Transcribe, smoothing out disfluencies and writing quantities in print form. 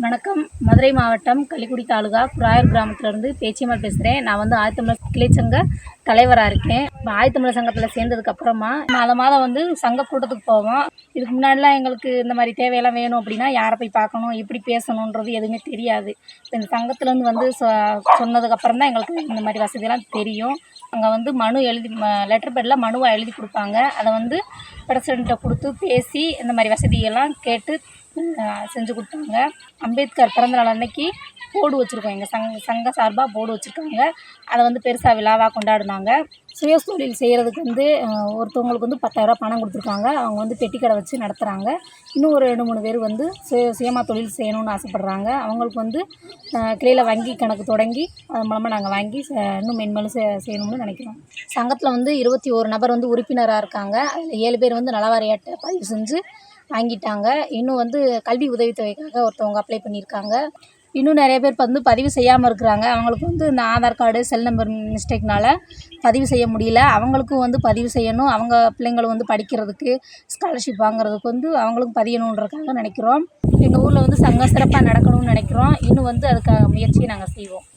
வணக்கம். மதுரை மாவட்டம் கள்ளிக்குடி தாலுகா குராயர் கிராமத்திலேருந்து பேச்சியம்மாள் பேசுகிறேன். நான் வந்து ஆதித்தமிழர் கிளைச்சங்க தலைவராக இருக்கேன். இப்போ ஆதித்தமிழர் சங்கத்தில் சேர்ந்ததுக்கப்புறமா மாதம் வந்து சங்க கூட்டத்துக்கு போவோம். இதுக்கு முன்னாடிலாம் எங்களுக்கு இந்த மாதிரி தேவையெல்லாம் வேணும் அப்படின்னா யாரை போய் பார்க்கணும், எப்படி பேசணுன்றது எதுவுமே தெரியாது. இப்போ இந்த சங்கத்துலேருந்து வந்து சொன்னதுக்கப்புறம் தான் எங்களுக்கு இந்த மாதிரி வசதியெல்லாம் தெரியும். அங்கே வந்து மனு எழுதி லெட்டர் பேடில் மனுவாக எழுதி கொடுப்பாங்க. அதை வந்து பிரசிடெண்ட்டை கொடுத்து பேசி இந்த மாதிரி வசதியெல்லாம் கேட்டு செஞ்சு கொடுத்தாங்க. அம்பேத்கர் பிறந்தநாள் அன்னைக்கு போர்டு வச்சுருக்கோம். எங்கள் சங்க சார்பாக போர்டு வச்சுருக்காங்க. அதை வந்து பெருசாக விழாவாக கொண்டாடினாங்க. சுய தொழில் செய்கிறதுக்கு வந்து ஒருத்தவங்களுக்கு வந்து 10,000 பணம் கொடுத்துருக்காங்க. அவங்க வந்து பெட்டி கடை வச்சு நடத்துகிறாங்க. இன்னும் ஒரு 2-3 பேர் வந்து சுயமாக தொழில் செய்யணும்னு ஆசைப்பட்றாங்க. அவங்களுக்கு வந்து கிளையில் வங்கி கணக்கு தொடங்கி அது மூலமாக நாங்கள் வாங்கி இன்னும் மென்மேலும் செய்யணும்னு நினைக்கிறோம். சங்கத்தில் வந்து 21 நபர் வந்து உறுப்பினராக இருக்காங்க. அதில் 7 பேர் வந்து நலவாரிய அட்டை பதிவு செஞ்சு வாங்கிட்டாங்க. இன்னும் வந்து கல்வி உதவித்தொகைக்காக ஒருத்தவங்க அப்ளை பண்ணியிருக்காங்க. இன்னும் நிறைய பேர் வந்து பதிவு செய்யாமல் இருக்கிறாங்க. அவங்களுக்கு வந்து இந்த ஆதார் கார்டு செல் நம்பர் மிஸ்டேக்னால் பதிவு செய்ய முடியல. அவங்களுக்கும் வந்து பதிவு செய்யணும். அவங்க பிள்ளைங்களும் வந்து படிக்கிறதுக்கு ஸ்காலர்ஷிப் வாங்குறதுக்கு வந்து அவங்களுக்கும் பதியணுன்றதுக்காக நினைக்கிறோம். எங்கள் ஊரில் வந்து சங்கம் சிறப்பாக நடக்கணும்னு நினைக்கிறோம். இன்னும் வந்து அதுக்காக முயற்சியை நாங்கள் செய்வோம்.